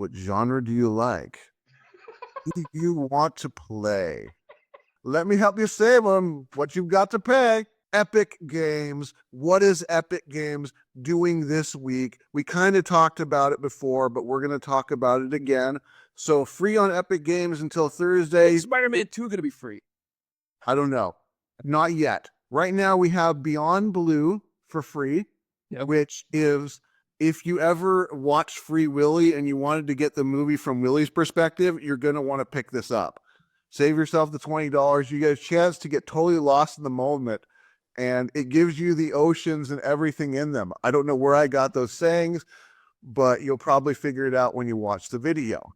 What genre do you like? Who do you want to play? Let me help you save them. What you've got to pay. Epic Games. What is Epic Games doing this week? We kind of talked about it before, but we're going to talk about it again. So free on Epic Games until Thursday. Is Spider-Man 2 going to be free? I don't know. Not yet. Right now we have Beyond Blue for free, which is if you ever watched Free Willy and you wanted to get the movie from Willy's perspective, you're going to want to pick this up. Save yourself the $20. You get a chance to get totally lost in the moment, and it gives you the oceans and everything in them. I don't know where I got those sayings, but you'll probably figure it out when you watch the video.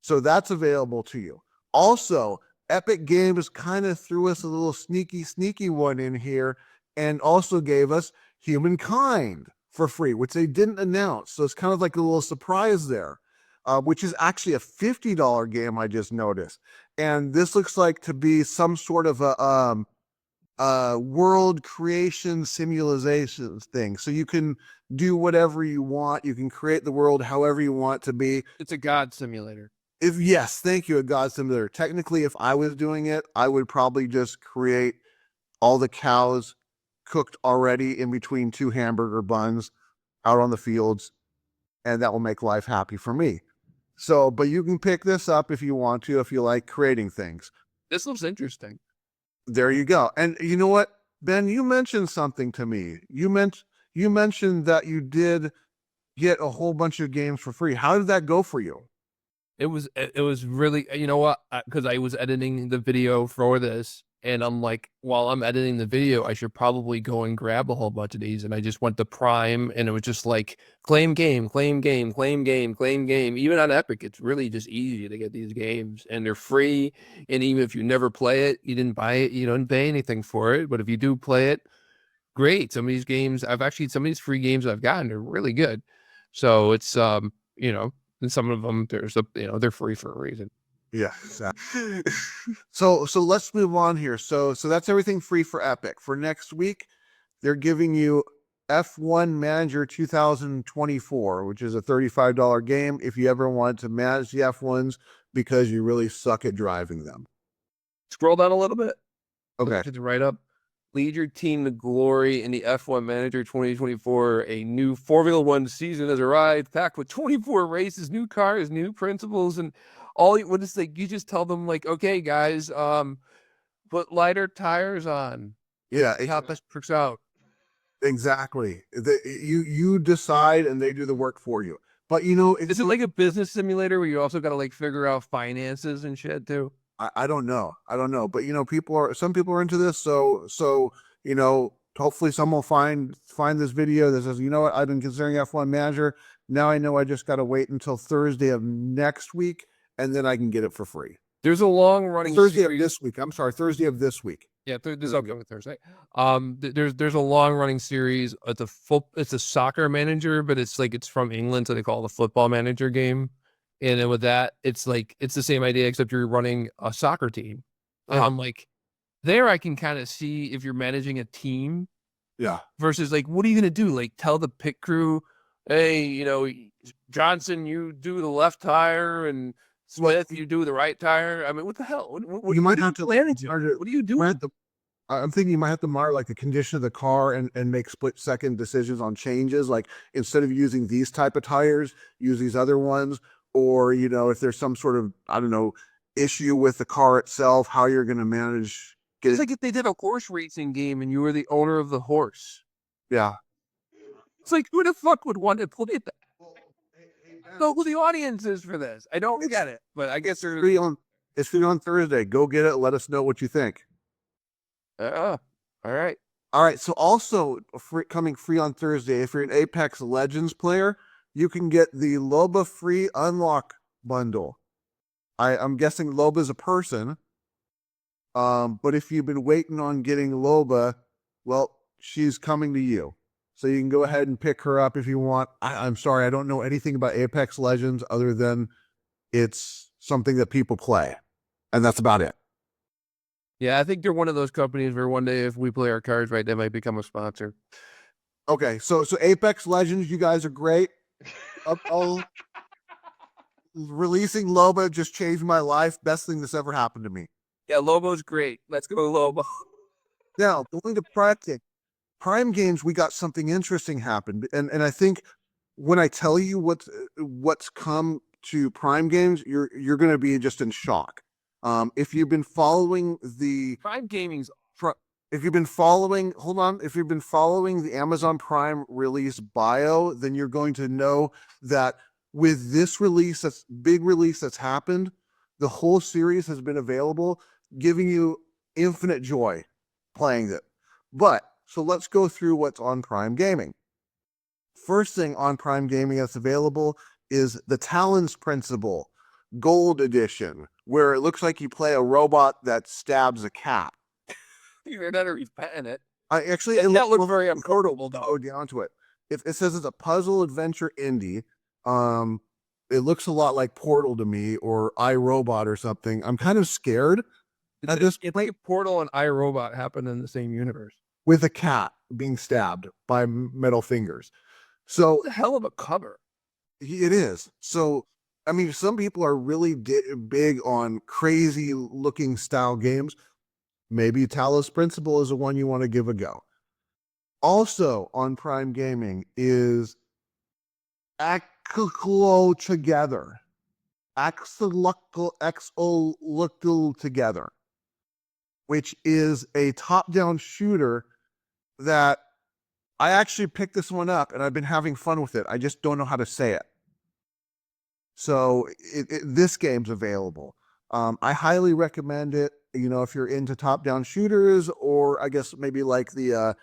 So that's available to you. Also, Epic Games kind of threw us a little sneaky one in here and also gave us Humankind for free, which they didn't announce. So it's kind of like a little surprise there, which is actually a $50 game I just noticed. And this looks like to be some sort of a world creation simulation thing. So you can do whatever you want. You can create the world however you want it to be. It's a God simulator. Yes, thank you, a God simulator. Technically, if I was doing it, I would probably just create all the cows cooked already in between two hamburger buns out on the fields, and that will make life happy for me. So, but you can pick this up if you want to, if you like creating things. This looks interesting. There you go. And you know what, Ben, you mentioned something to me. You mentioned that you did get a whole bunch of games for free. How did that go for you? It was really, you know what? Because I was editing the video for this, and I'm like, while I'm editing the video, I should probably go and grab a whole bunch of these. And I just went to Prime, and it was just like claim game, claim game, claim game, claim game. Even on Epic, it's really just easy to get these games, and they're free. And even if you never play it, you didn't buy it, you don't pay anything for it. But if you do play it, great. Some of these games, some of these free games I've gotten are really good. So it's and some of them, they're free for a reason. Yeah, exactly. So let's move on here. So that's everything free for Epic. For next week, they're giving you F1 Manager 2024, which is a $35 game if you ever wanted to manage the F1s because you really suck at driving them. Scroll down a little bit. Okay. To the right up. Lead your team to glory in the F1 Manager 2024. A new Formula One season has arrived, packed with 24 races, new cars, new principles, and all. What is like? You just tell them like, okay, guys, put lighter tires on. Yeah, See how this works out. Exactly. You decide, and they do the work for you. But is it like a business simulator where you also got to like figure out finances and shit too? I don't know. But some people are into this. So hopefully someone will find this video that says, you know what, I've been considering F1 Manager. Now I know I just got to wait until Thursday of next week, and then I can get it for free. There's a long running Thursday of this week. I'm sorry, Thursday of this week. Yeah, this is okay with Thursday. There's a long running series. It's a soccer manager, but it's from England, so they call it a football manager game. And then with that, it's the same idea, except you're running a soccer team. And I'm like, there I can kind of see if you're managing a team. Yeah. Versus what are you gonna do? Tell the pit crew, hey, Johnson, you do the left tire, and Smith, you do the right tire. I mean, what the hell? What you might have to manage. What are you doing? I'm thinking you might have to monitor the condition of the car and make split-second decisions on changes. Like instead of using these type of tires, use these other ones. Or, if there's some sort of, I don't know, issue with the car itself, how you're going to manage. It's like if they did a horse racing game and you were the owner of the horse. Yeah. It's like, who the fuck would want to play that? So who the audience is for this? I don't get it, but I guess it's free on Thursday. Go get it. Let us know what you think. All right. All right. So also coming free on Thursday, if you're an Apex Legends player, you can get the Loba free unlock bundle. I'm guessing Loba's a person. But if you've been waiting on getting Loba, well, she's coming to you. So you can go ahead and pick her up if you want. I'm sorry, I don't know anything about Apex Legends other than it's something that people play. And that's about it. Yeah, I think they're one of those companies where one day if we play our cards right, they might become a sponsor. Okay, so Apex Legends, you guys are great. releasing Lobo just changed my life. Best thing that's ever happened to me. Yeah, Lobo's great. Let's go, Lobo. Now, going to Prime Games, we got something interesting happened. And I think when I tell you what's come to Prime Games, you're going to be just in shock. If you've been following the Prime Gaming's if you've been following the Amazon Prime release bio, then you're going to know that with this release, that's big release that's happened, the whole series has been available, giving you infinite joy playing it. But so let's go through what's on Prime Gaming. First thing on Prime Gaming that's available is the Talos Principle Gold Edition, where it looks like you play a robot that stabs a cat. You're not repetting it. It looks very uncomfortable though. Go down to it. It says it's a puzzle adventure indie. It looks a lot like Portal to me, or iRobot or something. I'm kind of scared. It's like Portal and iRobot happen in the same universe. With a cat being stabbed by metal fingers. So what the hell of a cover. It is. So, I mean, some people are really big on crazy looking style games. Maybe Talos Principle is the one you want to give a go. Also on Prime Gaming is Axolotl Together. Axolotl Together, which is a top-down shooter that I actually picked this one up and I've been having fun with it. I just don't know how to say it. So this game's available. I highly recommend it. You know, if you're into top-down shooters, or I guess maybe like the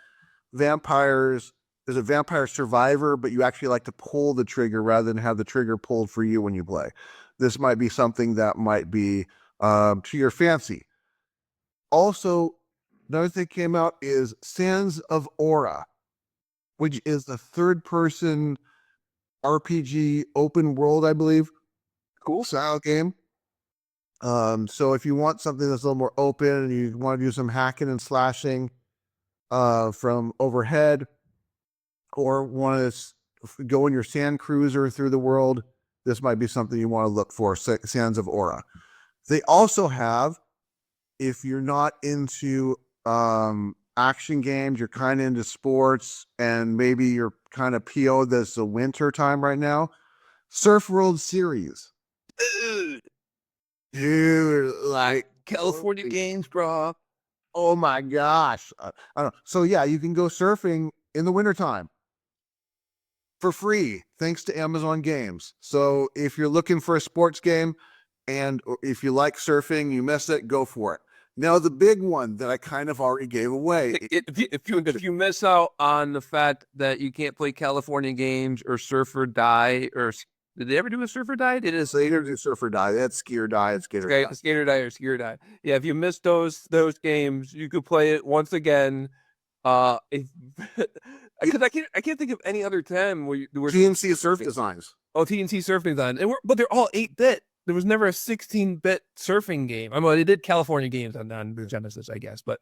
vampires. There's a Vampire Survivor, but you actually like to pull the trigger rather than have the trigger pulled for you when you play. This might be something that might be to your fancy. Also, another thing came out is Sands of Aura, which is the third-person RPG open world, I believe. Cool style game. So if you want something that's a little more open and you want to do some hacking and slashing from overhead, or want to go in your sand cruiser through the world, this might be something you want to look for, Sands of Aura. They also have, if you're not into action games, you're kind of into sports, and maybe you're kind of PO'd this the winter time right now, Surf World Series. Dude, like California games, bro. Oh my gosh. I don't know. So yeah, you can go surfing in the wintertime for free, thanks to Amazon Games. So if you're looking for a sports game, and if you like surfing, you miss it, go for it. Now, the big one that I kind of already gave away. If you miss out on the fact that you can't play California games or Surf or Die, or did they ever do a Surf or Die? They either do Surf or Die. They had Ski or Die and Skater Die. Skater Die or Ski or Die. Yeah, if you missed those games, you could play it once again. Because I can't think of any other time where there were TNC Surf Designs. Oh, TNC Surf Design, but they're all 8-bit. There was never a 16-bit surfing game. I mean, they did California games on the Genesis, I guess, but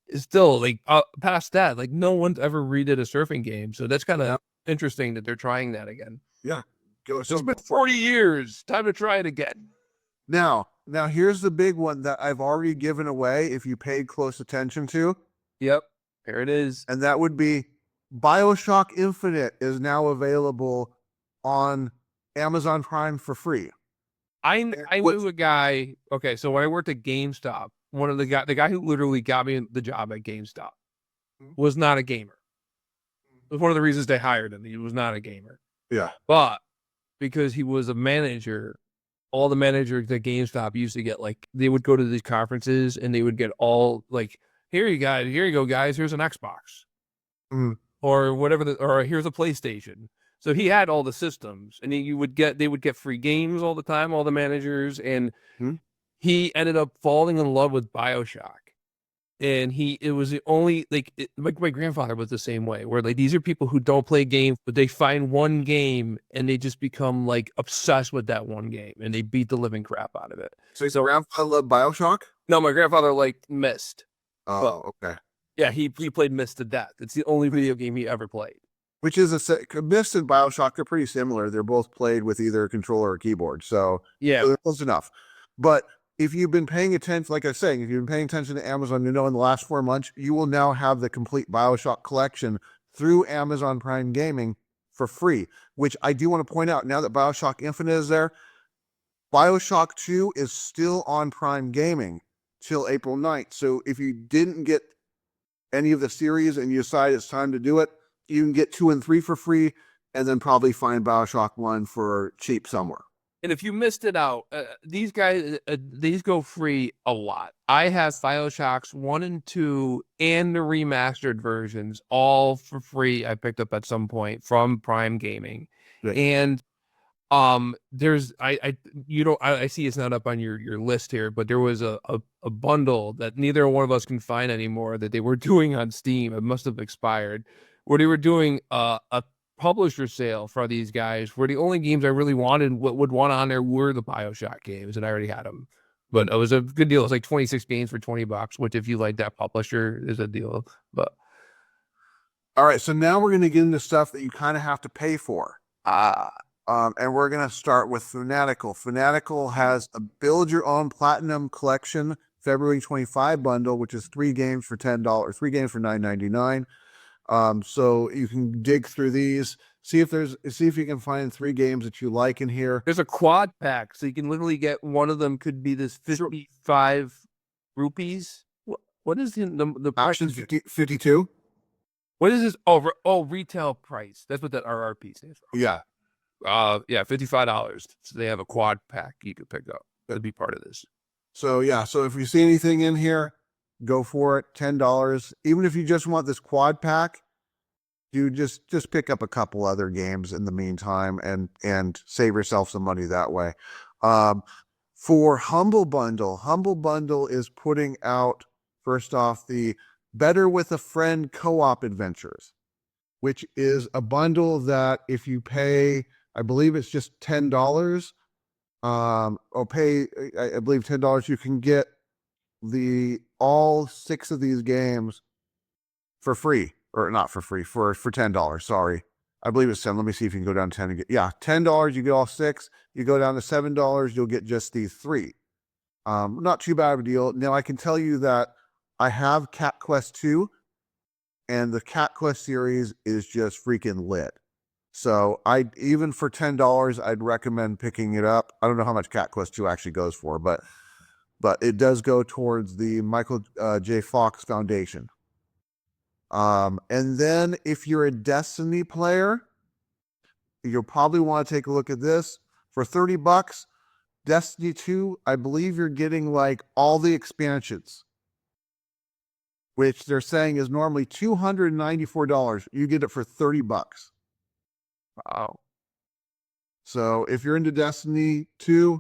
it's still like past that, like no one's ever redid a surfing game. So that's kind of interesting that they're trying that again. Yeah. It's been 40 years. Time to try it again. Now here's the big one that I've already given away if you paid close attention to. Yep. There it is. And that would be Bioshock Infinite is now available on Amazon Prime for free. I knew a guy. Okay, so when I worked at GameStop, one of the guy who literally got me the job at GameStop was not a gamer. It was one of the reasons they hired him. He was not a gamer. Yeah. But because he was a manager, all the managers at GameStop used to get, like, they would go to these conferences and they would get all like, here you go, guys. Here's an Xbox, or whatever, or here's a PlayStation. So he had all the systems, and they would get free games all the time, all the managers, and he ended up falling in love with Bioshock. And it was the only, like my grandfather was the same way, where like these are people who don't play games, but they find one game and they just become like obsessed with that one game, and they beat the living crap out of it. So your grandfather loved Bioshock? No, my grandfather liked Myst. Oh, okay. Yeah, he played Myst to death. It's the only video game he ever played. which is Myst and Bioshock are pretty similar. They're both played with either a controller or keyboard, so they're close enough. But if you've been paying attention, like I was saying, if you've been paying attention to Amazon, in the last 4 months, you will now have the complete Bioshock collection through Amazon Prime Gaming for free, which I do want to point out now that Bioshock Infinite is there. Bioshock 2 is still on Prime Gaming till April 9th. So if you didn't get any of the series and you decide it's time to do it, you can get 2 and 3 for free and then probably find Bioshock 1 for cheap somewhere. And if you missed it out, these guys, these go free a lot. I have Bioshocks 1 and 2 and the remastered versions all for free. I picked up at some point from Prime Gaming. Right. And there's I see it's not up on your list here, but there was a bundle that neither one of us can find anymore that they were doing on Steam. It must have expired, where they were doing a publisher sale for these guys, where the only games I really wanted would want on there were the Bioshock games, and I already had them. But it was a good deal. It was like 26 games for $20, which if you like that publisher is a deal. But all right, so now we're going to get into stuff that you kind of have to pay for. And we're going to start with Fanatical. Fanatical has a Build Your Own Platinum Collection February 25 bundle, which is 3 games for $10, 3 games for $9.99. So you can dig through these, see if you can find 3 games that you like in here. There's a quad pack, so you can literally get one of them could be this 55 rupees. What is the price? 52? What is this? Oh, retail price. That's what that RRP stands for. Yeah. Yeah, $55. So they have a quad pack you could pick up. That'd be part of this. So yeah, so if you see anything in here, go for it. $10. Even if you just want this quad pack, you just pick up a couple other games in the meantime and save yourself some money that way. For Humble Bundle is putting out, first off, the Better with a Friend co-op adventures, which is a bundle that if you pay, I believe it's just $10, or pay, I believe $10, you can get all 6 of these games for free, or not for free, for $10. Sorry, I believe it's 10. Let me see if you can go down to 10 and get, yeah, $10. You get all 6. You go down to $7, you'll get just these 3. Not too bad of a deal. Now I can tell you that I have Cat Quest 2, and the Cat Quest series is just freaking lit. So even for $10, I'd recommend picking it up. I don't know how much Cat Quest 2 actually goes for, but it does go towards the Michael J. Fox Foundation. And then if you're a Destiny player, you'll probably want to take a look at this. For $30, Destiny 2, I believe you're getting like all the expansions, which they're saying is normally $294. You get it for $30. Wow. So if you're into Destiny 2,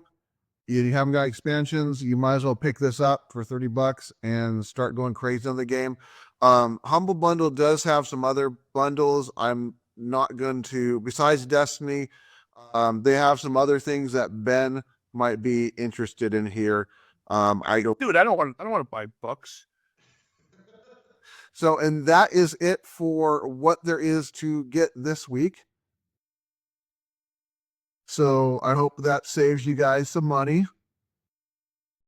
you haven't got expansions, you might as well pick this up for $30 and start going crazy on the game. Humble Bundle does have some other bundles. I'm not going to, besides Destiny, they have some other things that Ben might be interested in here. I don't want to buy books. So, and that is it for what there is to get this week. So I hope that saves you guys some money.